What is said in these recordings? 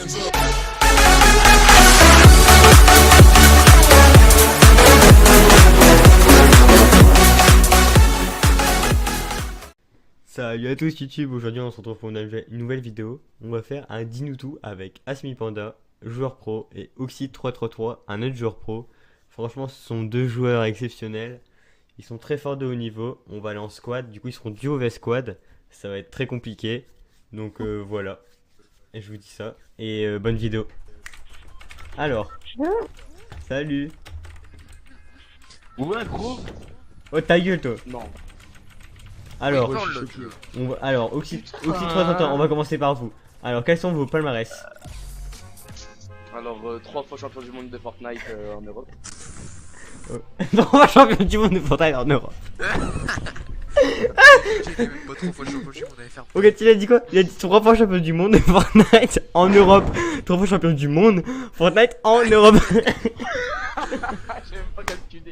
Salut à tous YouTube, aujourd'hui on se retrouve pour une nouvelle vidéo. On va faire un Dinoutou avec AsmiPanda, joueur pro, et Oxy333, un autre joueur pro. Franchement ce sont deux joueurs exceptionnels. Ils sont très forts de haut niveau. On va aller en squad, du coup ils seront duo vs squad. Ça va être très compliqué. Donc voilà. Et je vous dis ça. Et bonne vidéo. Alors. Salut. Ouais gros. Oh ta gueule toi. Non. Alors, Ouais, Oxy 333, on va commencer par vous. Alors, quels sont vos palmarès? Alors 3 fois champion du monde de Fortnite en Europe. 3 champion du monde de Fortnite en Europe. J'ai même pas 3 fois le champion du monde, on avait fait. Ok, il a dit quoi? Il a dit 3 fois champion du monde de Fortnite en Europe. 3 fois champion du monde Fortnite en Europe. J'ai même pas calculé.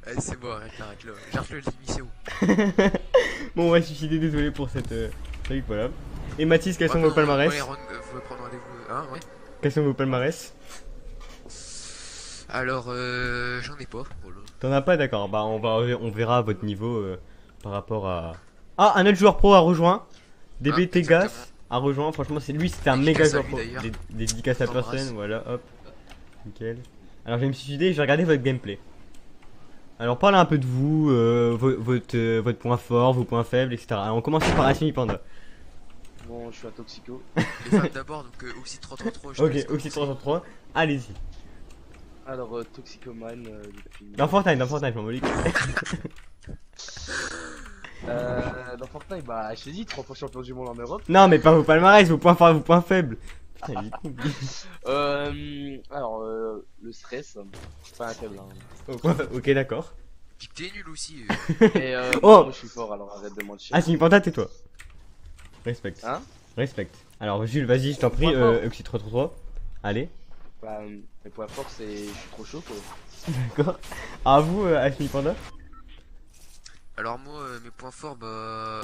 Allez, c'est bon, arrête là. J'arrête le limite, c'est où? Bon, on va se suicider, désolé pour cette truc, voilà. Et Mathis, quels sont vos palmarès? Vous pouvez prendre rendez-vous, hein, ouais. Quels sont vos palmarès? Alors, j'en ai pas. Voilà. T'en as pas, d'accord. Bah, on verra votre niveau par rapport à. Ah, un autre joueur pro a rejoint. DB Tegas a rejoint. Franchement, c'est lui, c'était un méga joueur pro. Des dédicaces à personne, voilà, hop. Nickel. Alors, je vais me suicider, je vais regarder votre gameplay. Alors, parlez un peu de vous, votre point fort, vos points faibles, etc. Alors, on commence par AsmiPanda. Bon, je suis un toxico. Les femmes d'abord, donc Oxy333. Ok, Oxy333, allez-y. Alors toxicomane depuis. Dans Fortnite, Mambolique. Dans Fortnite, bah je t'ai dit 3 fois champion du monde en Europe. Non, mais pas vos palmarès, vos points forts, vos points faibles. Putain, il est con. Alors le stress, c'est pas un faible. Hein. Ok, d'accord. Puis que t'es nul aussi. Et Oh, moi je suis fort, alors arrête de mentir. AsmiPanda, tais-toi. Respecte. Hein? Respecte. Alors, Jules, vas-y, je t'en prie, Oxy333. Allez. Bah mes points forts c'est je suis trop chaud quoi. D'accord. À vous, AsmiPanda. Alors, moi, mes points forts, bah.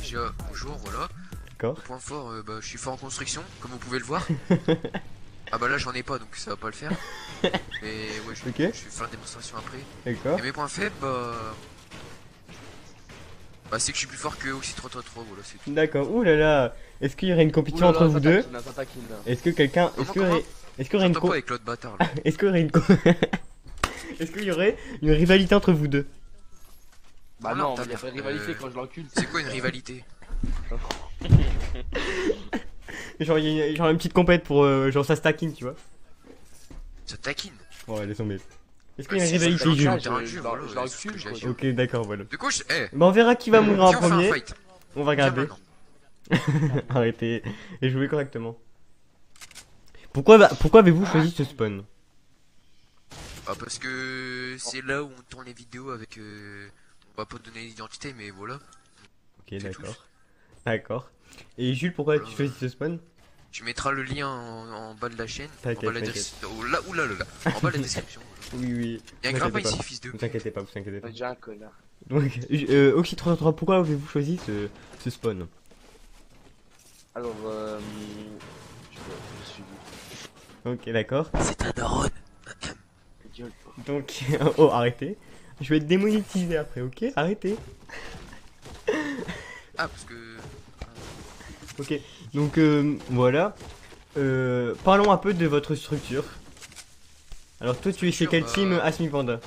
Déjà, bonjour, voilà. D'accord. Point fort, bah, je suis fort en construction, comme vous pouvez le voir. Ah bah là j'en ai pas donc ça va pas le faire. Mais ouais, je vais faire la démonstration après. D'accord. Et mes points faibles, bah c'est que je suis plus fort que Oxy333, voilà, c'est tout. D'accord. Ouh là là. Est-ce qu'il y aurait une compétition entre vous deux? Est-ce que quelqu'un. Est-ce qu'il y aurait une J'entends pas avec l'autre bâtard là. Est-ce qu'il y aurait une Est-ce qu'il y aurait une rivalité entre vous deux? Bah non, il y a pas de rivalité quand je l'encule. C'est quoi une rivalité? Genre, il y a genre une petite compète pour. Genre, ça se taquine, tu vois. Ça taquine. Ouais, laisse tomber. Est-ce qu'il y a une rivalité, Jules? Je l'encule. Ok, d'accord, voilà. De quoi je. Bah, on verra qui va mourir en premier. Fight. On va regarder. Tiens, Arrêtez et jouez correctement. Pourquoi avez-vous choisi ce spawn? Ah parce que c'est là où on tourne les vidéos avec. On va pas te donner l'identité mais voilà. Ok, d'accord. D'accord. Et Jules, pourquoi tu choisis ce spawn? Tu mettras le lien en bas de la chaîne. En T'inquiète, bas de la description. Oula. En bas de la description. Oui. Y'a un grappin ici, fils de. Vous inquiétez pas, vous inquiétez pas. Déjà un connard. Donc, Oxy333, pourquoi avez-vous choisi ce spawn? Alors je suis. Ok, d'accord. C'est un daron. Donc, oh, arrêtez. Je vais être démonétisé après, ok? Arrêtez. Ah, parce que. Ok, donc voilà. Parlons un peu de votre structure. Alors, toi, tu es chez quel team, AsmiPanda?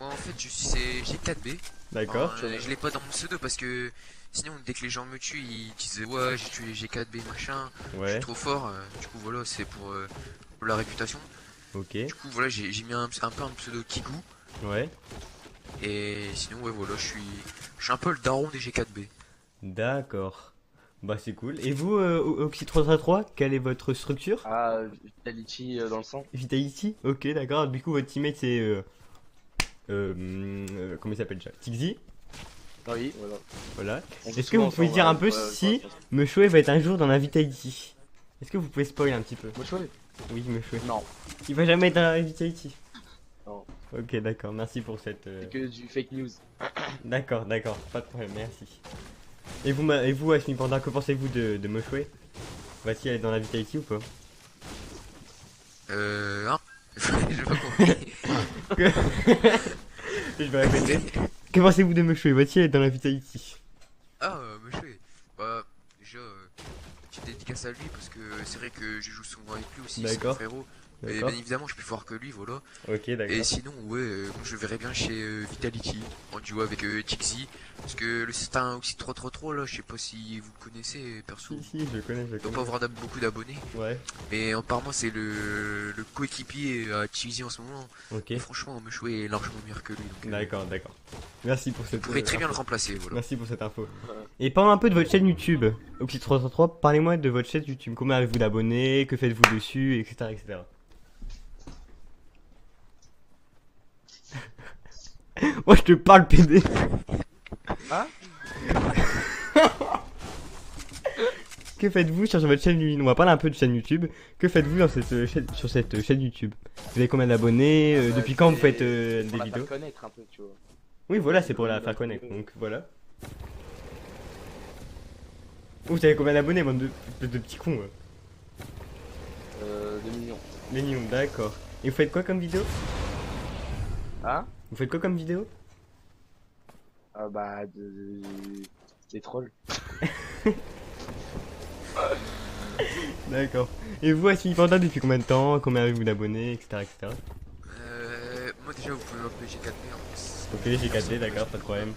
Moi, en fait, c'est G4B. D'accord. Je l'ai pas dans mon pseudo parce que sinon, dès que les gens me tuent, ils disent ouais, j'ai tué G4B machin. Je Ouais. suis trop fort. Du coup, voilà, c'est pour la réputation. Ok. Du coup, voilà, j'ai mis un peu un pseudo Kigou. Ouais. Et sinon, ouais, voilà, je suis un peu le daron des G4B. D'accord. Bah, c'est cool. Et vous, Oxy333, quelle est votre structure? Ah, Vitality dans le sang. Vitality? Ok, d'accord. Du coup, votre teammate, c'est. Comment il s'appelle déjà? Tixi? Ah oui, voilà. Voilà. Est-ce que vous pouvez dire un peu si Mechoué va être un jour dans la Vitality? Est-ce que vous pouvez spoiler un petit peu? Mechoué? Oui, Mechoué. Non. Il va jamais être dans la Vitality? Non. Ok, d'accord, merci pour cette. C'est que du fake news. D'accord, pas de problème, merci. Et vous Asmi Panda, que pensez-vous de Moshway? Va-t-il aller dans la Vitality ou pas? Hein? J'ai pas compris. Je vais répéter. Que pensez-vous de Moshway? Va-t-il aller dans la Vitality? Ah, monsieur. Bah, déjà, petite dédicace à lui parce que c'est vrai que je joue souvent avec lui aussi, c'est mon D'accord. frérot. Et D'accord. bien évidemment, je peux voir que lui, voilà. Ok, Et d'accord. sinon, ouais, moi je le verrais bien chez Vitality, en duo avec Tixi. Parce que le c'est un aussi 333 là, je sais pas si vous le connaissez perso. Si, je connais, je Il doit pas connais. avoir beaucoup d'abonnés. Ouais, Mais apparemment, c'est le coéquipier à Tixi en ce moment. ok. Et franchement, Meshway est largement meilleur que lui. Donc, D'accord, d'accord. Merci pour vous cette pourrez très bien le info. remplacer, voilà. Merci pour cette info. Et parlons un peu de votre chaîne YouTube. Oxy333, parlez-moi de votre chaîne YouTube. Combien avez-vous d'abonnés? Que faites-vous dessus? Etc. etc. Moi je te parle PD. Hein? Que faites-vous sur votre chaîne YouTube? On va parler un peu de chaîne YouTube. Que faites-vous dans cette sur cette chaîne YouTube? Vous avez combien d'abonnés? Depuis quand vous faites des Pour la vidéos? faire connaître un peu, tu vois. Oui, voilà, c'est pour la faire connaître. Donc voilà. Vous avez combien d'abonnés, bande de petits cons? 2 millions. Mignon, d'accord. Et vous faites quoi comme vidéo? Hein? Vous faites quoi comme vidéo? Bah, des trolls. D'accord. Et vous, Asmi Panda, depuis combien de temps? Combien avez-vous d'abonnés? Etc. etc. Moi déjà, vous pouvez m'appeler G4B. Hein. Ok, j'ai 4D, d'accord, pas de problème.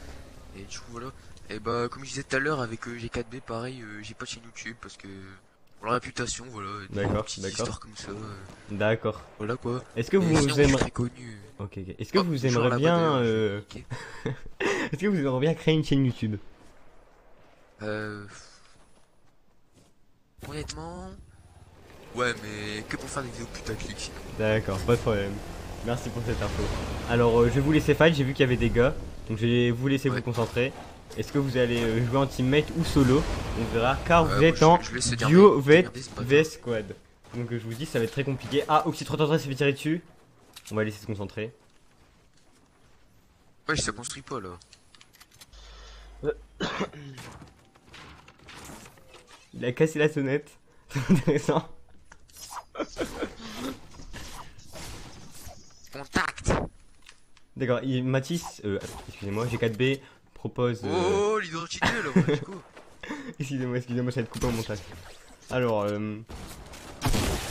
Et du coup, voilà. Et bah, comme je disais tout à l'heure, avec G4B, pareil, j'ai pas de chaîne YouTube parce que. Pour la réputation, voilà. D'accord, Petite d'accord. histoire comme ça. D'accord. Voilà quoi. Est-ce que Et vous sinon, je suis aimeriez... très connu. Ok, ok. Est-ce que Oh, vous bonjour aimeriez là-bas, bien... d'ailleurs, je suis niqué. Est-ce que vous aimeriez bien créer une chaîne YouTube? Euh... Honnêtement... Ouais, mais que pour faire des vidéos putaclic sinon. D'accord, pas de problème. Merci pour cette info. Alors, je vais vous laisser fight, j'ai vu qu'il y avait des gars. Donc je vais vous laisser vous Ouais. concentrer. Est-ce que vous allez jouer en teammate ou solo? On verra, car vous Moi, êtes en je laisse dire duo des- regarder, c'est pas vs squad. Donc je vous dis, ça va être très compliqué. Ah, Oxy333 s'est fait tirer dessus. On va laisser se concentrer. Ouais, ça construit pas là. Il a cassé la sonnette. C'est intéressant. Contact. D'accord, Mathis, excusez-moi, G4B propose... Oh, l'identité là, ouais, du coup. Excusez-moi, ça va être coupé au montage. Alors,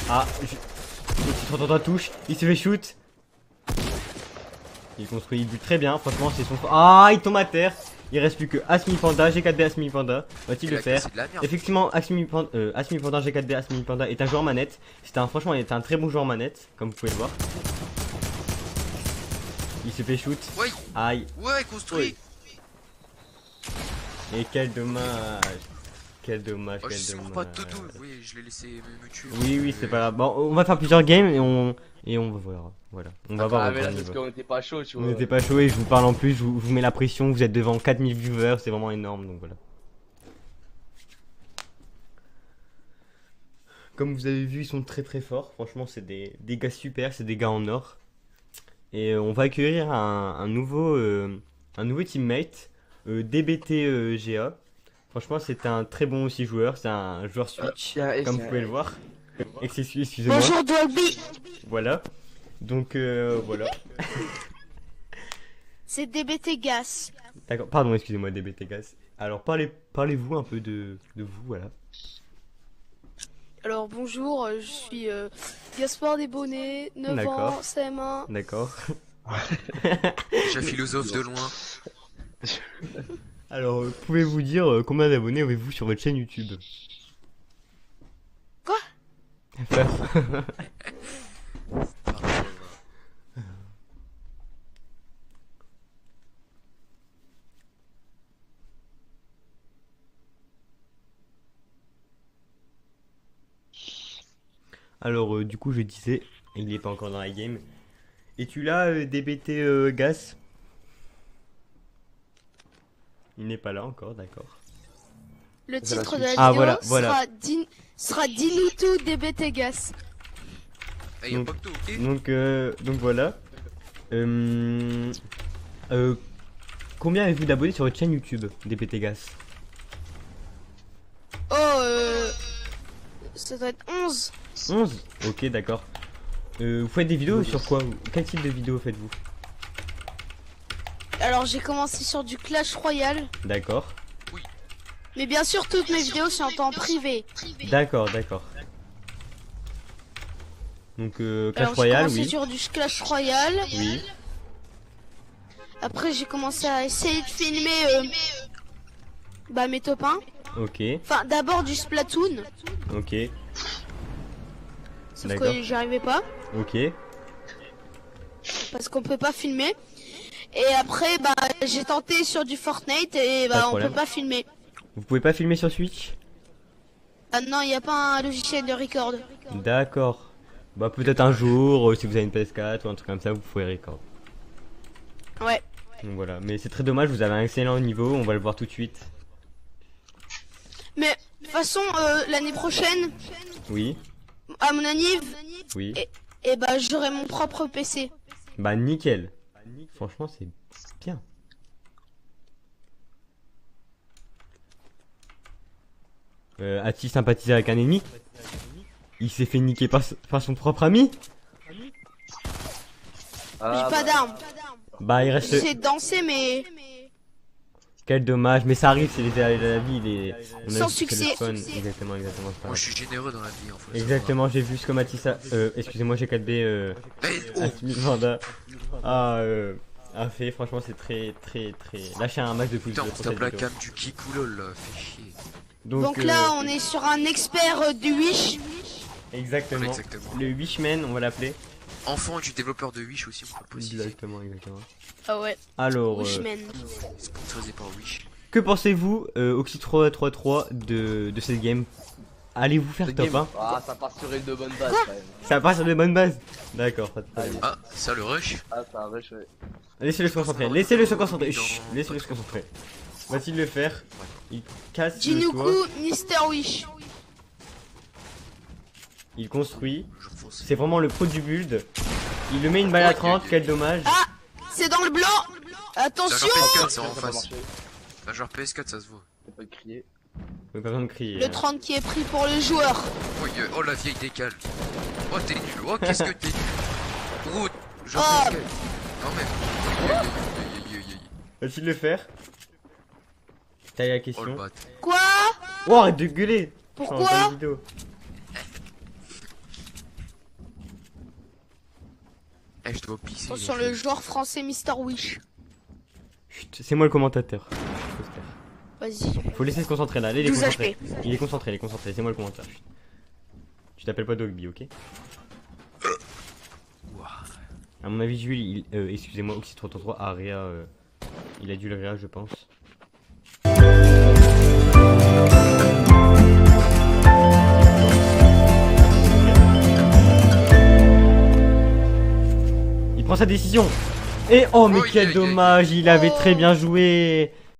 Ah, Oxy333 touche, il se fait shoot. Il construit, il bute très bien, franchement c'est son... Ah, il tombe à terre. Il reste plus que Asmi Panda, G4B Asmi Panda. Va-t-il le faire? C'est de la merde. Effectivement, Asmi Panda, G4B Asmi Panda est un joueur manette. Franchement, il est un très bon joueur manette, comme vous pouvez le voir. Il se fait shoot. Ouais, Aïe. ouais, construit. Et quel dommage. Quel dommage, Oh, je quel sais dommage. pas de tout. Oui, je l'ai laissé me tuer. Oui, oui, c'est pas grave. Bon, on va faire plusieurs games et on va voir. Voilà. On va voir. Ah, votre mais là, c'est niveau. parce qu'on était pas chaud, tu On vois. n'était pas chaud et je vous parle en plus, je vous mets la pression, vous êtes devant 4000 viewers, c'est vraiment énorme, donc voilà. Comme vous avez vu, ils sont très très forts, franchement c'est des gars super, c'est des gars en or. Et on va accueillir un nouveau teammate, DBT GA. Franchement c'est un très bon aussi joueur, c'est un joueur Switch, comme vous pouvez le voir. Excusez-moi. Bonjour Dolby, Voilà. Donc voilà. c'est DBT Gas. D'accord, pardon, excusez-moi, DBT Gas. Alors parlez-vous un peu de vous, voilà. Alors bonjour, je suis Gaspard Desbonnets, 9 D'accord. ans, CM1. D'accord. Déjà philosophe de loin. Alors, pouvez-vous dire combien d'abonnés avez-vous sur votre chaîne YouTube? Quoi? Alors, du coup, je disais, il n'est pas encore dans la game. Es-tu là, DBT Gas? Il n'est pas là encore, d'accord. Le C'est la titre de la suite. Ah, vidéo voilà. sera Dinutu DBT Gas. Eh, y'a pas que tout, ok? Donc voilà. Combien avez-vous d'abonnés sur votre chaîne YouTube, DBT Gas? Oh, ça doit être 11. 11. Ok, d'accord. Vous faites des vidéos sur quoi? Quel type de vidéo faites-vous? Alors j'ai commencé sur du Clash Royale. D'accord. Mais bien sûr, toutes mes vidéos sont en privé. D'accord, d'accord. Donc Clash Alors j'ai Royale, commencé oui. sur du Clash Royale. Oui. Après j'ai commencé à essayer de filmer mes top 1. Ok, Enfin d'abord du Splatoon. ok, Sauf D'accord. que j'y arrivais pas. ok. Parce qu'on peut pas filmer. Et après j'ai tenté sur du Fortnite et Pas de on problème. peut pas filmer. Vous pouvez pas filmer sur Switch? Ah non, il n'y a pas un logiciel de record. D'accord. Bah peut-être un jour, si vous avez une PS4 ou un truc comme ça, vous pouvez record. Ouais. Donc voilà, mais c'est très dommage, vous avez un excellent niveau, on va le voir tout de suite. Mais de toute façon, l'année prochaine, Oui, à mon anniv, oui. et j'aurai mon propre PC. Bah nickel. Franchement, c'est bien. A-t-il sympathisé avec un ennemi? Il s'est fait niquer par son propre ami? Ah, J'ai pas d'armes. Bah il reste... J'essaie de danser, mais Quel dommage, mais ça arrive, c'est les aléas de la vie, on a Sans vu que c'est le succès. fun. Exactement, exactement. c'est pas Moi, grave. je suis généreux dans la vie, en fait. Exactement, j'ai vu ce que Matissa... excusez-moi, j'ai 4B... Asmi Vanda a fait, franchement c'est très... Lâchez un max de pouces Putain, bleus on pour tape cette la vidéo. cam du Kikoulol, là, fait chier. donc là, on est sur un expert du Wish. Exactement. Exactement. Le Wishman, on va l'appeler. Enfant du développeur de Wish aussi, on peut le préciser. Exactement, exactement. Ah ouais. Alors, Wishman. Sponsorisé par Wish. que pensez-vous, Oxy333 de cette game? Allez-vous faire ce top game. 1? Ah, ça part sur une de bonne base quand même. Ça part sur de bonnes bases? D'accord, pas de problème. Ah, ça le rush. Ah, c'est un rush, ouais. Laissez-le se concentrer, laissez-le se concentrer. Chut, laissez-le se concentrer. Va-t-il le faire? Il casse le Jinuku, toit, Mr. Wish. il construit. Je refonce. C'est vraiment le pro du build. Il le met une balle à 30, quel dommage. Ah, c'est dans le blanc. C'est un Attention. joueur PS4, c'est en Ça va face. marcher. C'est un joueur PS4, ça se voit. On peut le crier. Pas besoin de crier. Le 30 qui est pris pour le joueur. Oh, la vieille décale. Oh, t'es nul. Oh, qu'est-ce que t'es nul. Oh, genre Oh. PS4. Quand même. Aïe, aïe, aïe, aïe, aïe. Va-t-il le faire? T'as la Oh, le question. bat. Quoi? Oh, arrête de gueuler. Je suis en Pourquoi? pleine vidéo. Eh, je dois pisser. Sur le joueur français Mr. Wish. Chut, c'est moi le commentateur. Vas-y. Faut laisser se concentrer là, allez, il est 12 concentré. HP. Il est concentré, c'est moi le commentateur. Chut. Tu t'appelles pas Dogby, ok? À mon avis, Jules, excusez-moi, Oxy333 a réa. Il a dû le réa, je pense. Il prend sa décision. Et oh, mais Oh, quel dommage, il avait très bien joué.